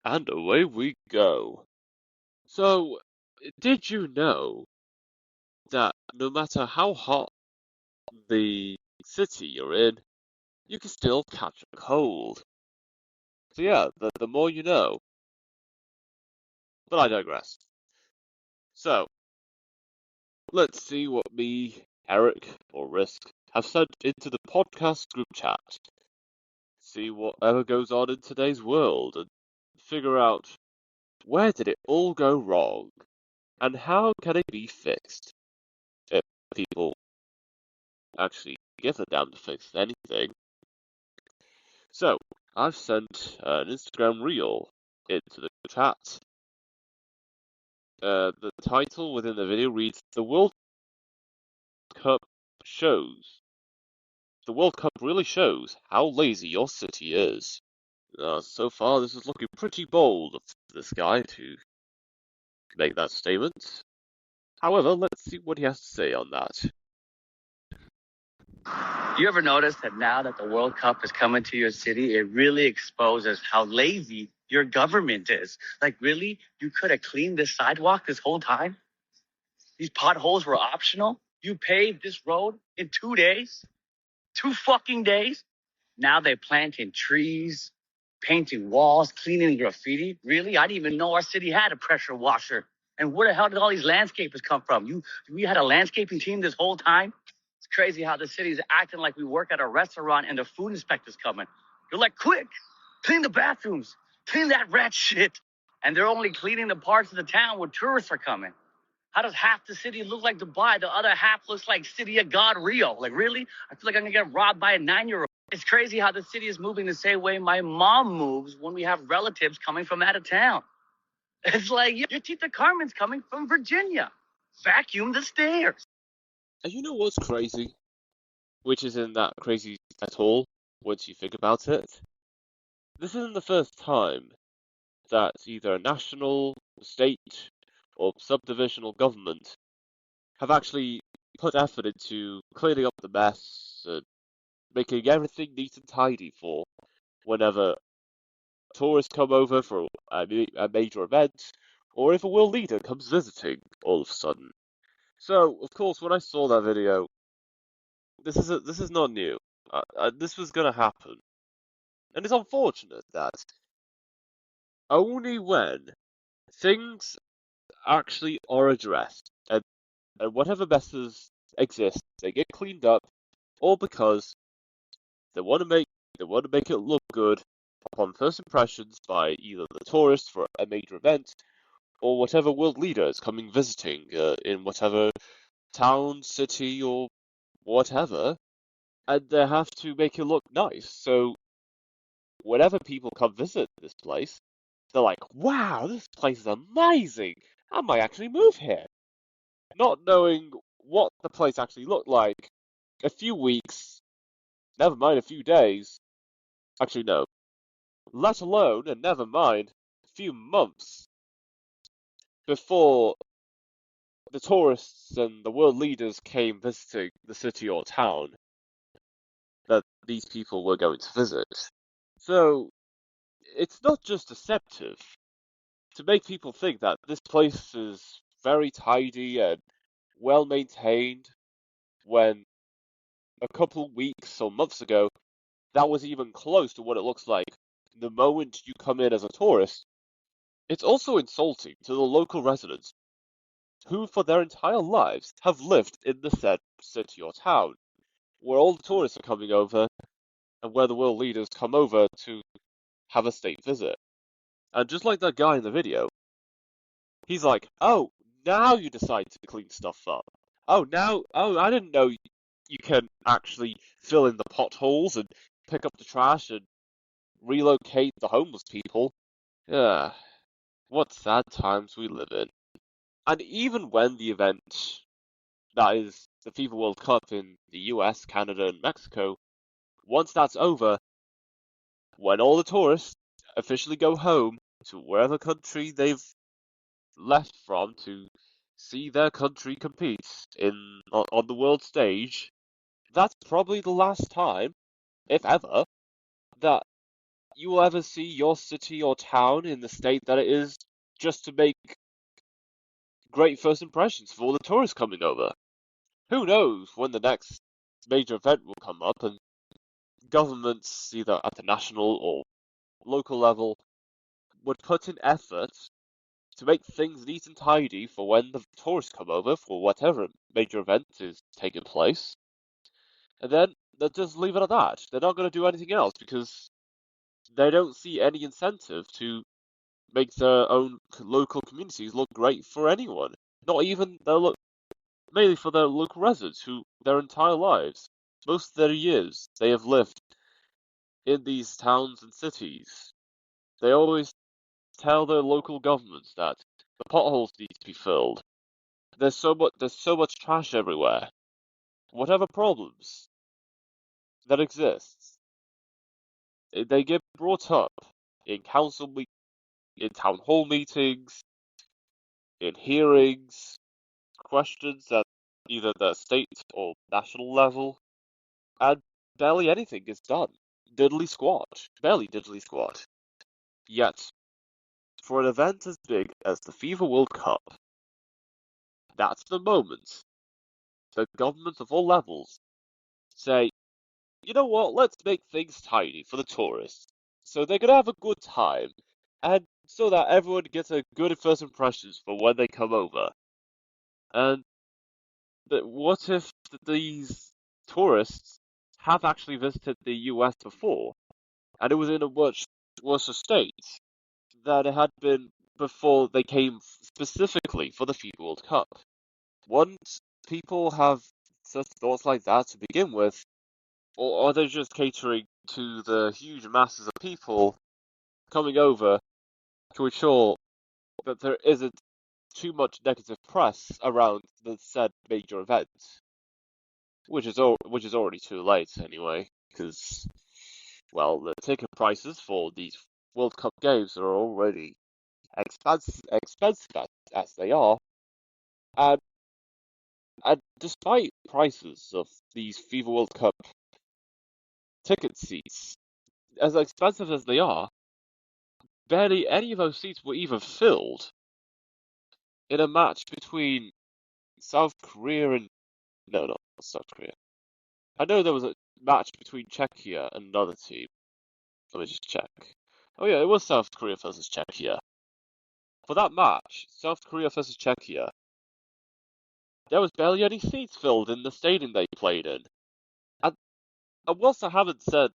And away we go. So, did you know that no matter how hot the city you're in, you can still catch a cold? So yeah, the more you know. But I digress. So, let's see what me, Eric, or Risk have sent into the podcast group chat. See whatever goes on in today's world and figure out where did it all go wrong and how can it be fixed if people actually give a damn to fix anything. So, I've sent an Instagram reel into the chat. The title within the video reads, Cup shows. The World Cup really shows how lazy your city is. So far, this is looking pretty bold of this guy to make that statement. However, let's see what he has to say on that. You ever notice that now that the World Cup is coming to your city, it really exposes how lazy your government is? Like, really? You could have cleaned this sidewalk this whole time? These potholes were optional? You paved this road in 2 days? 2 fucking days? Now they're planting trees, painting walls, cleaning graffiti. Really? I didn't even know our city had a pressure washer. And where the hell did all these landscapers come from? We had a landscaping team this whole time? It's crazy how the city's acting like we work at a restaurant and the food inspector's coming. You're like, quick, clean the bathrooms, clean that rat shit. And they're only cleaning the parts of the town where tourists are coming. How does half the city look like Dubai? The other half looks like City of God, Rio. Like, really? I feel like I'm gonna get robbed by a 9-year-old. It's crazy how the city is moving the same way my mom moves when we have relatives coming from out of town. It's like, your Tita Carmen's coming from Virginia. Vacuum the stairs. And you know what's crazy? Which isn't that crazy at all, once you think about it. This isn't the first time that either a national, state, or subdivisional government have actually put effort into cleaning up the mess and making everything neat and tidy for whenever tourists come over for a major event, or if a world leader comes visiting all of a sudden. So, of course, when I saw that video, this is not new. This was gonna happen, and it's unfortunate that only when things actually are addressed and whatever messes exist, they get cleaned up, all because they want to make it look good upon first impressions by either the tourists for a major event or whatever world leader is coming visiting in whatever town, city, or whatever, and they have to make it look nice. So whenever people come visit this place, they're like, "Wow, this place is amazing! I might actually move here." Not knowing what the place actually looked like a few weeks, never mind a few days. Actually, no. Let alone, and never mind, a few months before the tourists and the world leaders came visiting the city or town that these people were going to visit. So, it's not just deceptive to make people think that this place is very tidy and well maintained when a couple weeks or months ago that was even close to what it looks like the moment you come in as a tourist. It's also insulting to the local residents who for their entire lives have lived in the said city or town, where all the tourists are coming over and where the world leaders come over to have a state visit. And just like that guy in the video, he's like, "Oh, now you decide to clean stuff up. Oh, I didn't know you can actually fill in the potholes and pick up the trash and relocate the homeless people." Yeah, what sad times we live in. And even when the event, that is the FIFA World Cup in the US, Canada, and Mexico, once that's over, when all the tourists officially go home to wherever country they've left from to see their country compete on the world stage, that's probably the last time, if ever, that you will ever see your city or town in the state that it is just to make great first impressions for all the tourists coming over. Who knows when the next major event will come up, and governments, either at the national or local level, would put in effort to make things neat and tidy for when the tourists come over for whatever major event is taking place. And then they'll just leave it at that. They're not going to do anything else because they don't see any incentive to make their own local communities look great for anyone. Not even mainly for their local residents who their entire lives, most of their years, they have lived in these towns and cities. They always tell their local governments that the potholes need to be filled. There's so much trash everywhere. Whatever problems that exists, they get brought up in in town hall meetings, in hearings, questions at either the state or national level, and barely anything is done. Diddly squat. Barely diddly squat. Yet, for an event as big as the FIFA World Cup, that's the moment that governments of all levels say, you know what, let's make things tidy for the tourists. So they're gonna have a good time, and so that everyone gets a good first impressions for when they come over. And what if these tourists have actually visited the US before, and it was in a much worse state than it had been before they came specifically for the FIFA World Cup? Once people have such thoughts like that to begin with, or are they just catering to the huge masses of people coming over to ensure that there isn't too much negative press around the said major event? Which is already too late anyway, because well, the ticket prices for these World Cup games are already expensive as they are, and and despite prices of these FIFA World Cup ticket seats as expensive as they are, barely any of those seats were even filled in a match between South Korea and no, not South Korea. I know there was a match between Czechia and another team. Let me just check. Oh yeah, it was South Korea versus Czechia. For that match, South Korea versus Czechia, there was barely any seats filled in the stadium they played in. And whilst I haven't said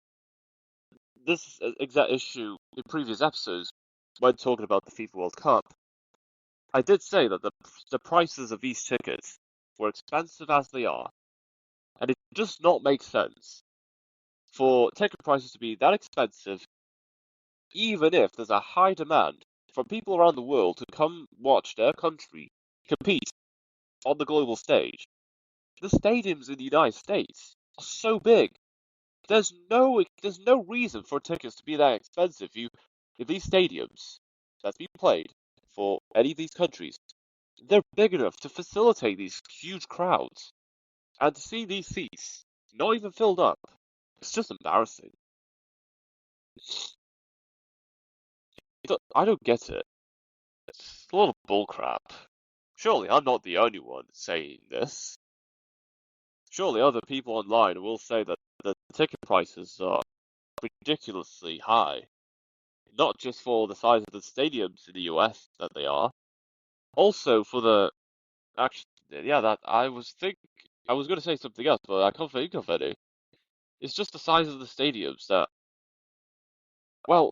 this exact issue in previous episodes when talking about the FIFA World Cup, I did say that the prices of these tickets were expensive as they are, and it does not make sense for ticket prices to be that expensive, even if there's a high demand from people around the world to come watch their country compete on the global stage. The stadiums in the United States are so big. There's no reason for tickets to be that expensive. If these stadiums that's being played for any of these countries, they're big enough to facilitate these huge crowds. And to see these seats not even filled up, it's just embarrassing. I don't get it. It's a lot of bullcrap. Surely I'm not the only one saying this. Surely other people online will say that the ticket prices are ridiculously high. Not just for the size of the stadiums in the US that they are, also for the actually, yeah, that I was going to say something else, but I can't think of any. It's just the size of the stadiums that, well,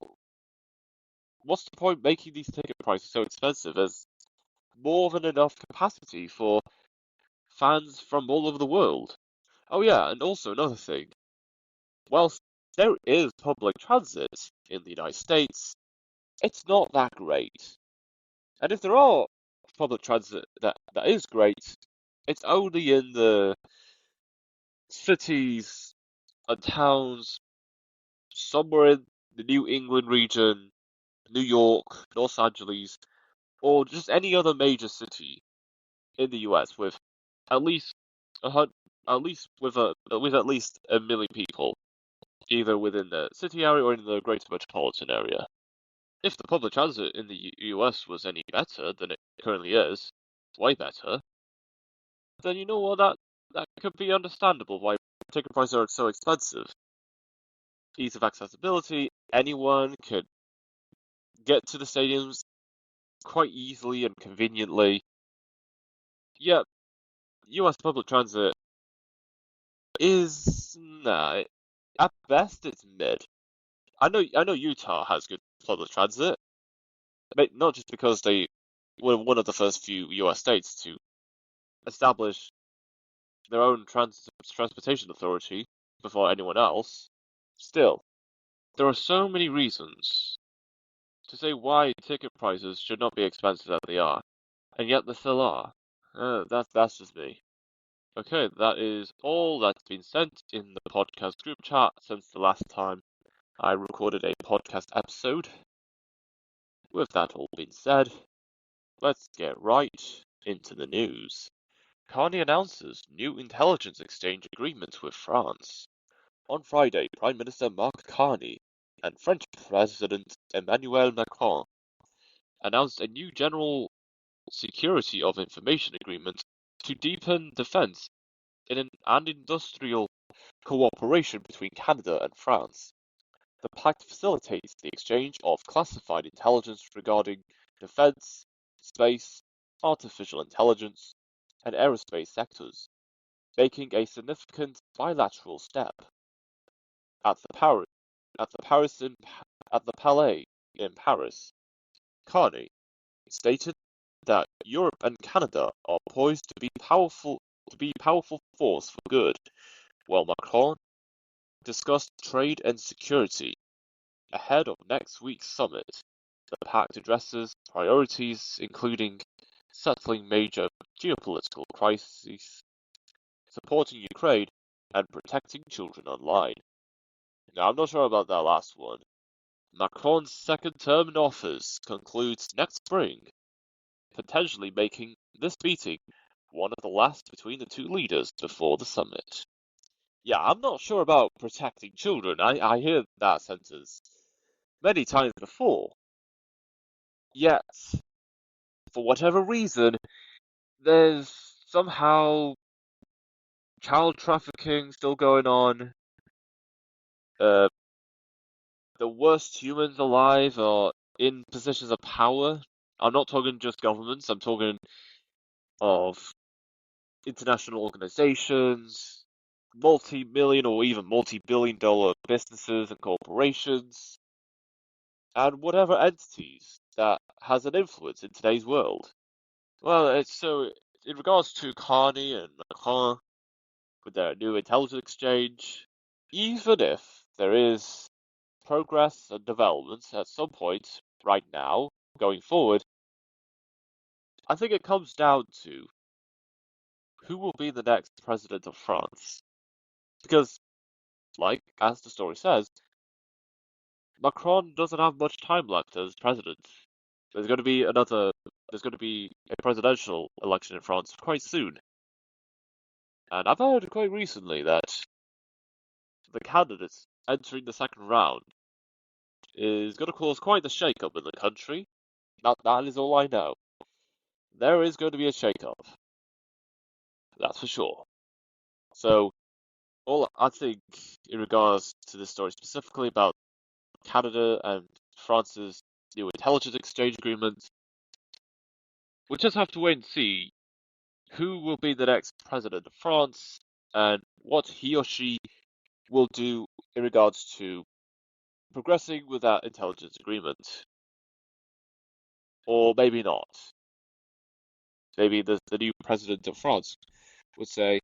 what's the point making these ticket prices so expensive? There's more than enough capacity for fans from all over the world. Oh yeah, and also another thing. Whilst there is public transit in the United States, it's not that great. And if there are public transit that is great, it's only in the cities and towns somewhere in the New England region, New York, Los Angeles, or just any other major city in the US with at least a hun- at least with at least a million people. either within the city area or in the greater metropolitan area. If the public transit in the US was any better than it currently is, way better, then you know what, that could be understandable why ticket prices are so expensive. Ease of accessibility, anyone could get to the stadiums quite easily and conveniently. Yet, US public transit is, nah, at best it's mid. I know Utah has good public transit, not just because they were one of the first few US states to establish their own transportation authority before anyone else. Still, there are so many reasons to say why ticket prices should not be expensive as they are, and yet they still are. That's just me. Okay, that is all that's been sent in the podcast group chat since the last time I recorded a podcast episode. With that all being said, let's get right into the news. Carney announces new intelligence exchange agreement with France. On Friday, Prime Minister Mark Carney and French President Emmanuel Macron announced a new general security of information agreement to deepen defense and industrial cooperation between Canada and France. The pact facilitates the exchange of classified intelligence regarding defense, space, artificial intelligence, and aerospace sectors, making a significant bilateral step. At the Palais in Paris, Carney stated that Europe and Canada are poised to be powerful force for good, while Macron discussed trade and security. Ahead of next week's summit, the pact addresses priorities including settling major geopolitical crises, supporting Ukraine, and protecting children online. Now, I'm not sure about that last one. Macron's second term in office concludes next spring, potentially making this meeting one of the last between the two leaders before the summit. Yeah, I'm not sure about protecting children. I hear that sentence many times before. Yet, for whatever reason, there's somehow child trafficking still going on. Uh, the worst humans alive are in positions of power. I'm not talking just governments, I'm talking of international organizations, multi-million or even multi-billion dollar businesses and corporations, and whatever entities that has an influence in today's world. Well, in regards to Carney and Macron with their new intelligence exchange, even if there is progress and developments at some point right now, going forward, I think it comes down to who will be the next president of France. Because, as the story says, Macron doesn't have much time left as president. There's going to be a presidential election in France quite soon. And I've heard quite recently that the candidates entering the second round is going to cause quite the shake-up in the country. That is all I know. There is going to be a shake-up. That's for sure. So, all I think in regards to this story specifically about Canada and France's new intelligence exchange agreement, we just have to wait and see who will be the next president of France and what he or she will do in regards to progressing with that intelligence agreement. Or maybe not. Maybe the new president of France would say,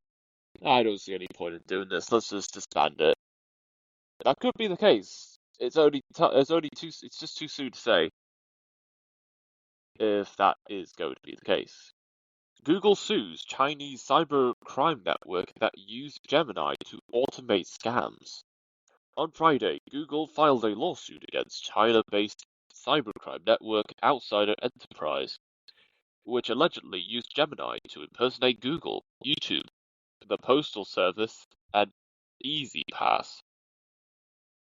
I don't see any point in doing this, let's just disband it. That could be the case. It's just too soon to say if that is going to be the case. Google sues Chinese cyber crime network that used Gemini to automate scams. On Friday, Google filed a lawsuit against China-based cybercrime network Outsider Enterprise, which allegedly used Gemini to impersonate Google, YouTube, the Postal Service, and EasyPass.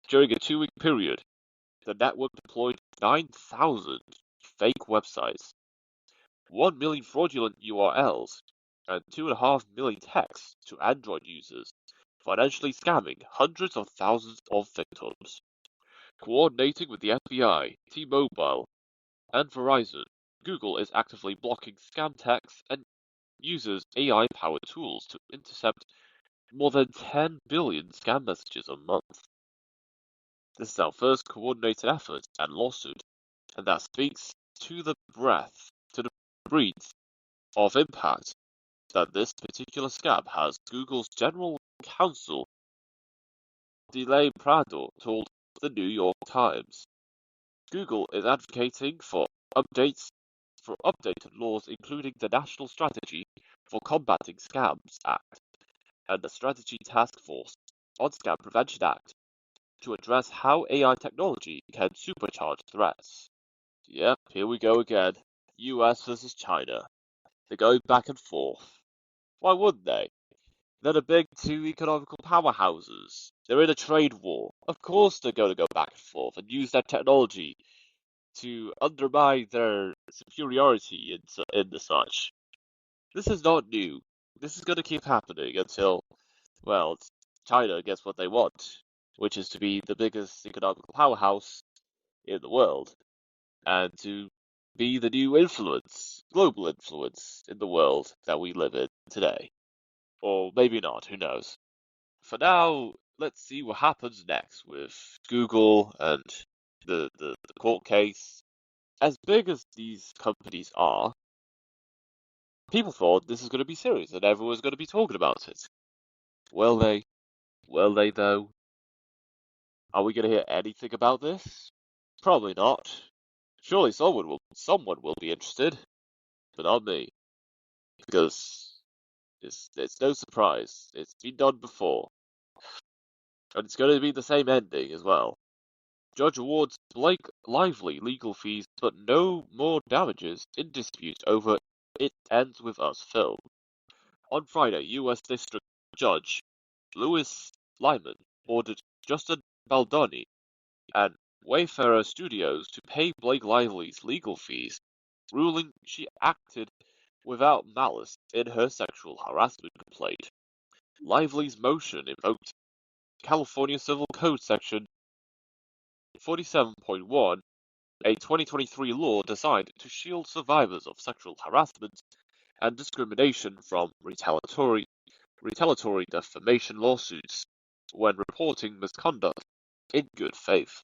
During a 2-week period, the network deployed 9,000 fake websites, 1 million fraudulent URLs, and 2.5 million texts to Android users, financially scamming hundreds of thousands of victims. Coordinating with the FBI, T-Mobile, and Verizon, Google is actively blocking scam texts and uses AI-powered tools to intercept more than 10 billion scam messages a month. This is our first coordinated effort and lawsuit, and that speaks to the breadth of impact that this particular scam has. Google's General Counsel Delay Prado told the New York Times. Google is advocating for updated laws, including the National Strategy for Combating Scams Act and the Strategy Task Force on Scam Prevention Act, to address how AI technology can supercharge threats. Yep, here we go again. US versus China. They're going back and forth. Why wouldn't they? They're the big two economical powerhouses. They're in a trade war. Of course they're going to go back and forth and use that technology to undermine their superiority in the such. This is not new. This is going to keep happening until, well, China gets what they want, which is to be the biggest economical powerhouse in the world, and to be the new global influence in the world that we live in today. Or maybe not, who knows. For now, let's see what happens next with Google and the court case. As big as these companies are, people thought this was going to be serious and everyone was going to be talking about it. Will they? Will they though? Are we going to hear anything about this? Probably not. Surely someone will be interested, but not me, because it's no surprise. It's been done before, and it's going to be the same ending as well. Judge awards Blake Lively legal fees, but no more damages in dispute over It Ends With Us film. On Friday, U.S. District Judge Louis Lyman ordered Justin Baldoni and Wayfarer Studios to pay Blake Lively's legal fees, ruling she acted without malice in her sexual harassment complaint. Lively's motion invoked California Civil Code Section 47.1, a 2023 law designed to shield survivors of sexual harassment and discrimination from retaliatory defamation lawsuits when reporting misconduct in good faith.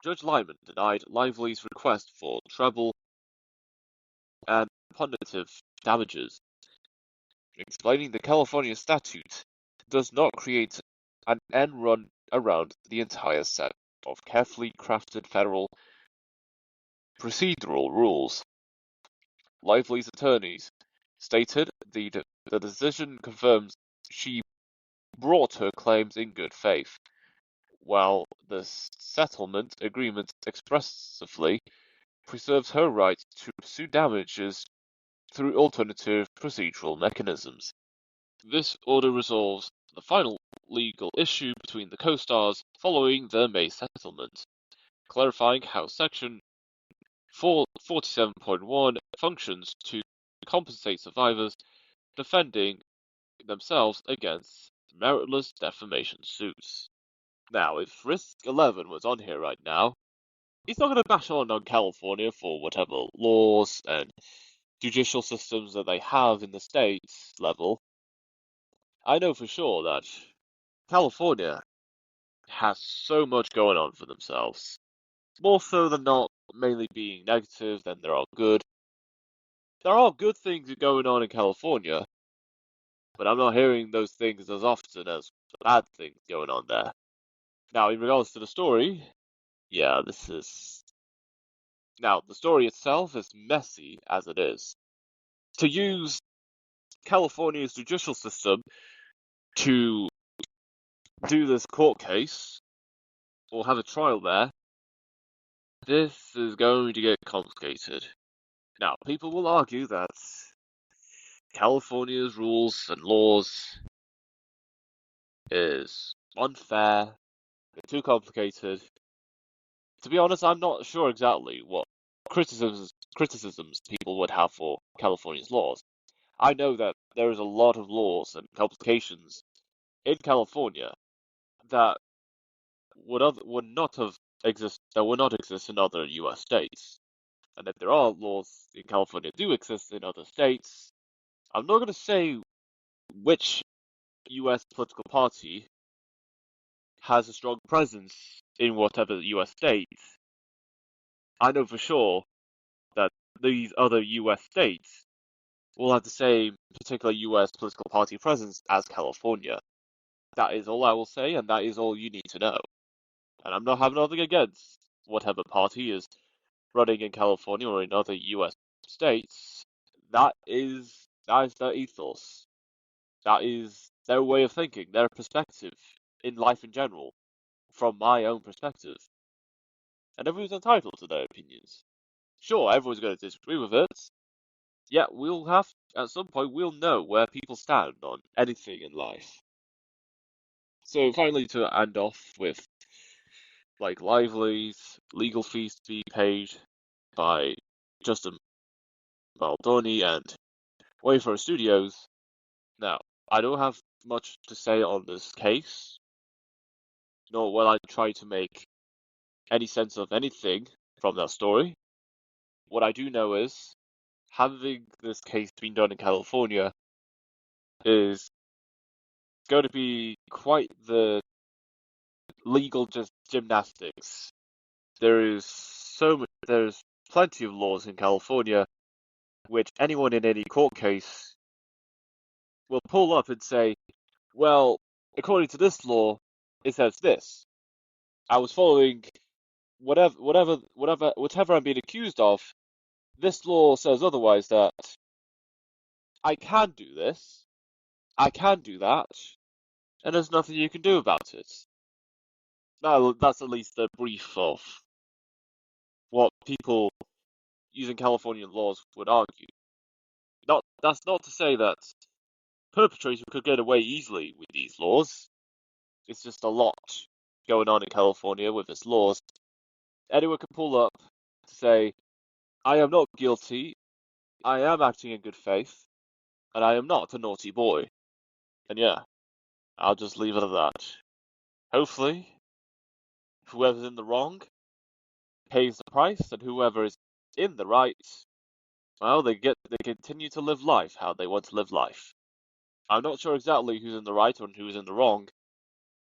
Judge Lyman denied Lively's request for treble and punitive damages, explaining the California statute does not create an end run around the entire set of carefully crafted federal procedural rules. Lively's attorneys stated the decision confirms she brought her claims in good faith, while the settlement agreement expressively preserves her right to pursue damages through alternative procedural mechanisms. This order resolves the final legal issue between the co-stars following the May settlement, clarifying how Section 47.1 functions to compensate survivors defending themselves against meritless defamation suits. Now, if Risk 11 was on here right now, he's not going to bash on California for whatever laws and judicial systems that they have in the states level. I know for sure that California has so much going on for themselves. More so than not mainly being negative than there are good. There are good things going on in California, but I'm not hearing those things as often as the bad things going on there. Now, in regards to the story, yeah, Now, the story itself is messy as it is. To use California's judicial system to do this court case, or have a trial there, this is going to get complicated. Now, people will argue that California's rules and laws is unfair, They're too complicated. To be honest, I'm not sure exactly what criticisms people would have for California's laws. I know that there is a lot of laws and complications in California that would not exist in other U.S. states. And if there are laws in California do exist in other states, I'm not going to say which U.S. political party has a strong presence in whatever U.S. state. I know for sure that these other U.S. states will have the same particular U.S. political party presence as California. That is all I will say, and that is all you need to know. And I'm not having nothing against whatever party is running in California or in other U.S. states. That is their ethos. That is their way of thinking, their perspective in life in general, from my own perspective. And everyone's entitled to their opinions. Sure, everyone's going to disagree with it. Yet at some point, we'll know where people stand on anything in life. So finally, to end off with Blake Lively's legal fees to be paid by Justin Baldoni and Wayfarer Studios. Now, I don't have much to say on this case, nor will I try to make any sense of anything from that story. What I do know is, having this case being done in California is going to be quite the legal gymnastics. There's plenty of laws in California which anyone in any court case will pull up and say, well, according to this law, it says this. I was following whatever I'm being accused of. This law says otherwise, that I can do this, I can do that, and there's nothing you can do about it. Now, that's at least the brief of what people using Californian laws would argue. That's not to say that perpetrators could get away easily with these laws. It's just a lot going on in California with its laws. Anyone can pull up to say, I am not guilty, I am acting in good faith, and I am not a naughty boy. And yeah, I'll just leave it at that. Hopefully, whoever's in the wrong pays the price, and whoever is in the right, well, they continue to live life how they want to live life. I'm not sure exactly who's in the right and who's in the wrong.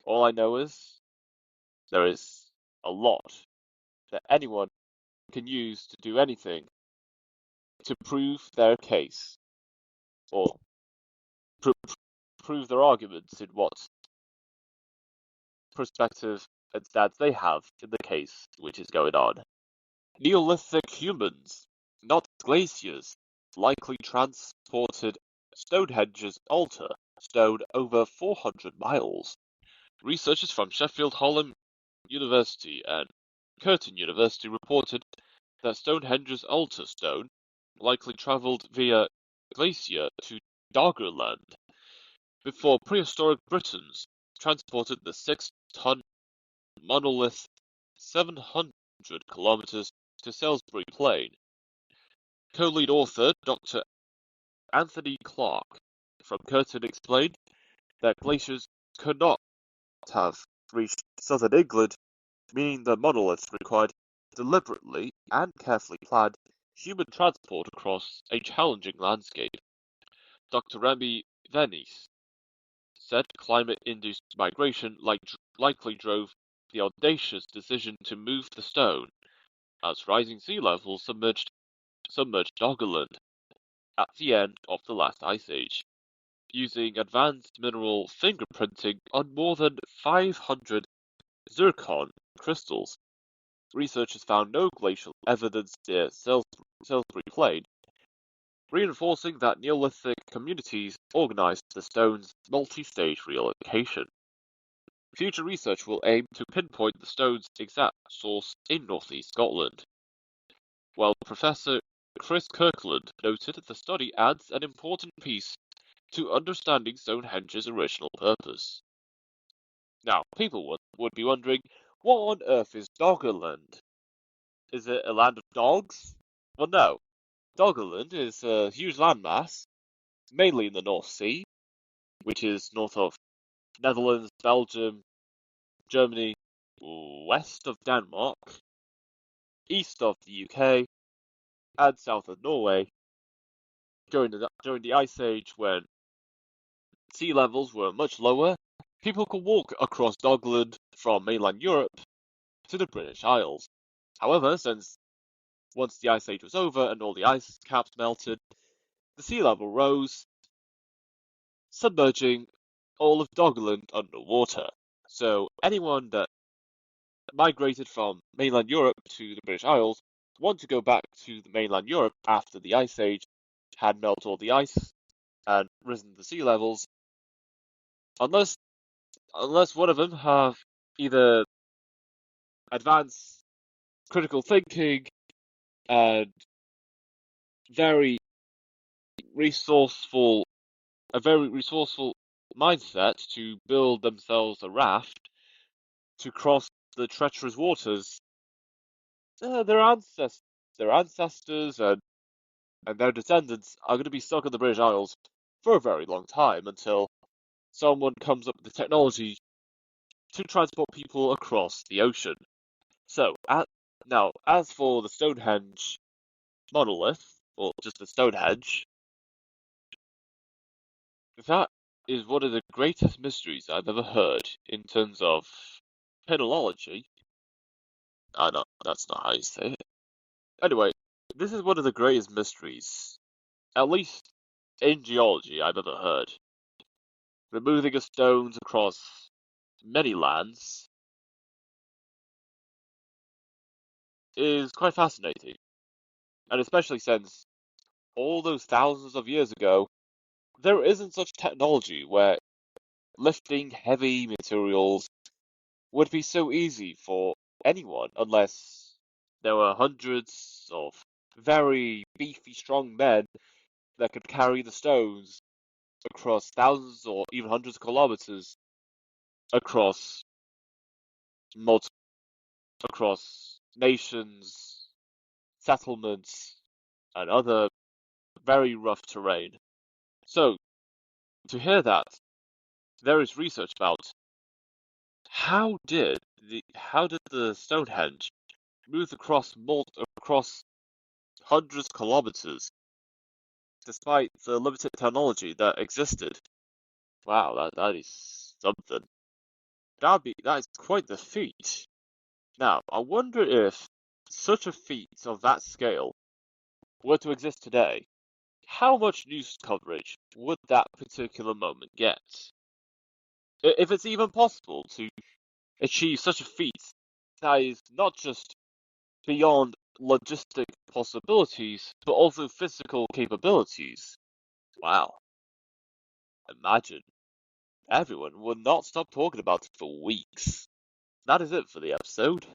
All I know is there is a lot that anyone can use to do anything to prove their case or prove their arguments in what perspective and stance they have in the case which is going on. Neolithic humans, not glaciers, likely transported Stonehenge's altar stone over 400 miles. Researchers from Sheffield Hallam University and Curtin University reported that Stonehenge's altar stone likely travelled via glacier to Doggerland before prehistoric Britons transported the 6-ton monolith 700 kilometres to Salisbury Plain. Co-lead author Dr. Anthony Clark from Curtin explained that glaciers could not have reached southern England, meaning the monoliths required deliberately and carefully planned human transport across a challenging landscape. Dr. Remy Venice said climate-induced migration likely drove the audacious decision to move the stone, as rising sea levels submerged Doggerland at the end of the last ice age, using advanced mineral fingerprinting on more than 500 zircon crystals. Researchers found no glacial evidence near Salisbury Plain, reinforcing that Neolithic communities organized the stone's multi-stage relocation. Future research will aim to pinpoint the stone's exact source in northeast Scotland. While Professor Chris Kirkland noted the study adds an important piece to understanding Stonehenge's original purpose. Now, people would be wondering, what on earth is Doggerland? Is it a land of dogs? Well, no. Doggerland is a huge landmass, mainly in the North Sea, which is north of Netherlands, Belgium, Germany, west of Denmark, east of the UK, and south of Norway. During the Ice Age, when sea levels were much lower, people could walk across Doggerland from mainland Europe to the British Isles. However, since once the Ice Age was over and all the ice caps melted, the sea level rose, submerging all of Doggerland underwater. So anyone that migrated from mainland Europe to the British Isles want to go back to the mainland Europe after the Ice Age had melted all the ice and risen the sea levels, unless one of them have either advanced critical thinking and very resourceful a very resourceful mindset to build themselves a raft to cross the treacherous waters. Their ancestors and their descendants are going to be stuck in the British Isles for a very long time until someone comes up with the technology to transport people across the ocean. So, now, as for the Stonehenge monolith, or just the Stonehenge, that is one of the greatest mysteries I've ever heard in terms of penology. No, that's not how you say it. Anyway, this is one of the greatest mysteries, at least in geology, I've ever heard. The moving of stones across many lands is quite fascinating, and especially since all those thousands of years ago, there isn't such technology where lifting heavy materials would be so easy for anyone unless there were hundreds of very beefy, strong men that could carry the stones across thousands or even hundreds of kilometers across multiple, across nations, settlements, and other very rough terrain. So, to hear that, there is research about how did the Stonehenge move across hundreds of kilometers despite the limited technology that existed. Wow, that is something. That is quite the feat. Now, I wonder if such a feat of that scale were to exist today, how much news coverage would that particular moment get? If it's even possible to achieve such a feat that is not just beyond logistic possibilities, but also physical capabilities. Wow. Imagine. Everyone would not stop talking about it for weeks. That is it for the episode.